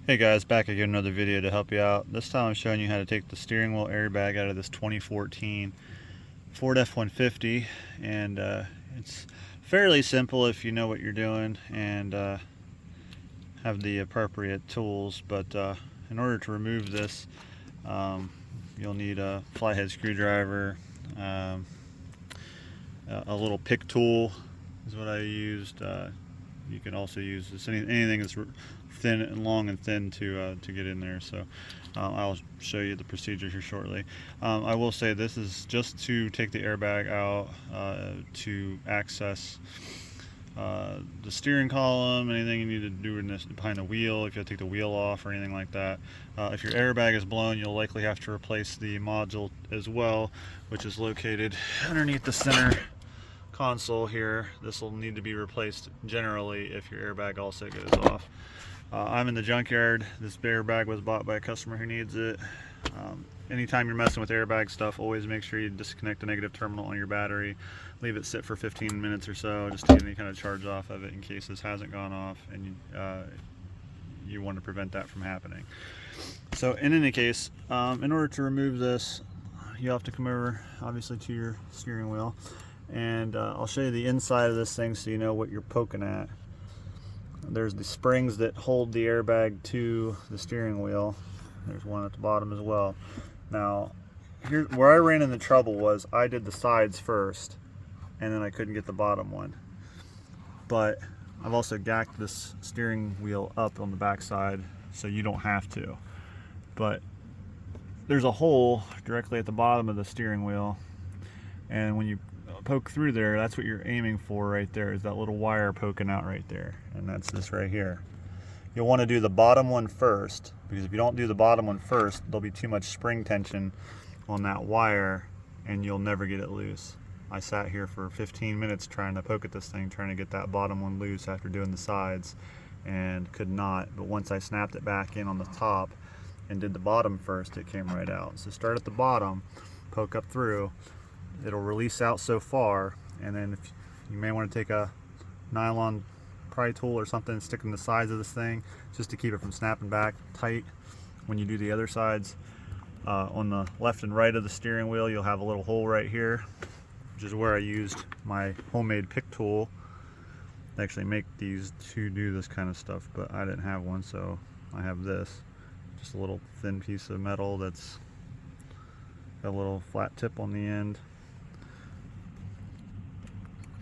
Hey guys, back again, another video to help you out. This time I'm showing you how to take the steering wheel airbag out of this 2014 Ford F-150, and it's fairly simple if you know what you're doing and have the appropriate tools. But in order to remove this, you'll need a flathead screwdriver, a little pick tool is what I used. You can also use this, anything that's thin and long and thin to get in there. So I'll show you the procedure here shortly. I will say this is just to take the airbag out to access the steering column, anything you need to do in this, behind the wheel, if you have to take the wheel off or anything like that. If your airbag is blown, you'll likely have to replace the module as well, which is located underneath the center console here. This will need to be replaced generally if your airbag also goes off. I'm in the junkyard. This airbag was bought by a customer who needs it. Anytime you're messing with airbag stuff, always make sure you disconnect the negative terminal on your battery. Leave it sit for 15 minutes or so just to get any kind of charge off of it in case this hasn't gone off, and you want to prevent that from happening. So in any case, in order to remove this, you have to come over obviously to your steering wheel, and I'll show you the inside of this thing so you know what you're poking at. There's the springs that hold the airbag to the steering wheel. There's one at the bottom as well. Now, here where I ran into trouble was I did the sides first, and then I couldn't get the bottom one. But I've also gacked this steering wheel up on the back side, so you don't have to. But there's a hole directly at the bottom of the steering wheel, and when you poke through there, that's what you're aiming for right there, is that little wire poking out right there, and that's this right here. You'll want to do the bottom one first, because if you don't do the bottom one first, there'll be too much spring tension on that wire and you'll never get it loose. I sat here for 15 minutes trying to poke at this thing, trying to get that bottom one loose after doing the sides, and could not. But once I snapped it back in on the top and did the bottom first, it came right out. So start at the bottom, poke up through. It'll release out so far, and then if you may want to take a nylon pry tool or something and stick in the sides of this thing just to keep it from snapping back tight when you do the other sides. On the left and right of the steering wheel, you'll have a little hole right here, which is where I used my homemade pick tool. They actually make these to do this kind of stuff, but I didn't have one, so I have this. Just a little thin piece of metal that's got a little flat tip on the end.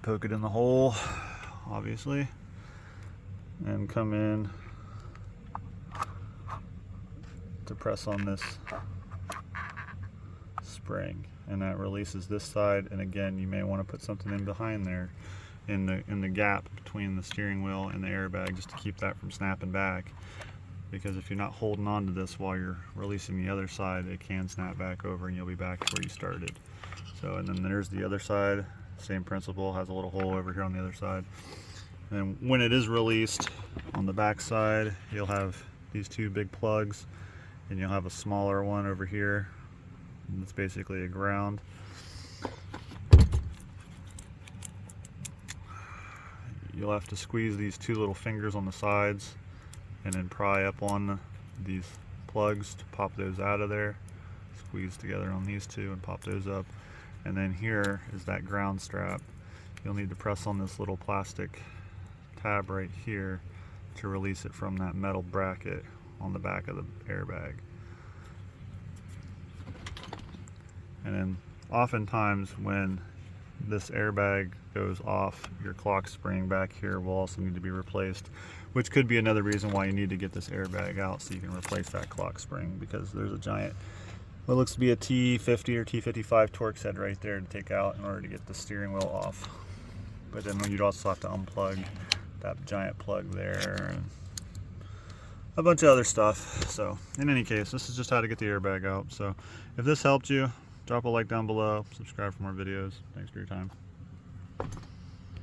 Poke it in the hole, obviously, and come in to press on this spring, and that releases this side. And again, you may want to put something in behind there in the gap between the steering wheel and the airbag, just to keep that from snapping back, because if you're not holding on to this while you're releasing the other side, it can snap back over and you'll be back to where you started. So, and then there's the other side, same principle, has a little hole over here on the other side. And when it is released on the back side, you'll have these two big plugs, and you'll have a smaller one over here. It's basically a ground. You'll have to squeeze these two little fingers on the sides and then pry up on these plugs to pop those out of there. Squeeze together on these two and pop those up. And then here is that ground strap. You'll need to press on this little plastic tab right here to release it from that metal bracket on the back of the airbag. And then oftentimes when this airbag goes off, your clock spring back here will also need to be replaced, which could be another reason why you need to get this airbag out, so you can replace that clock spring, because there's a giant, what looks to be a T50 or T55 Torx head right there to take out in order to get the steering wheel off. But then you'd also have to unplug that giant plug there and a bunch of other stuff. So in any case, this is just how to get the airbag out. So if this helped you, drop a like down below, subscribe for more videos. Thanks for your time.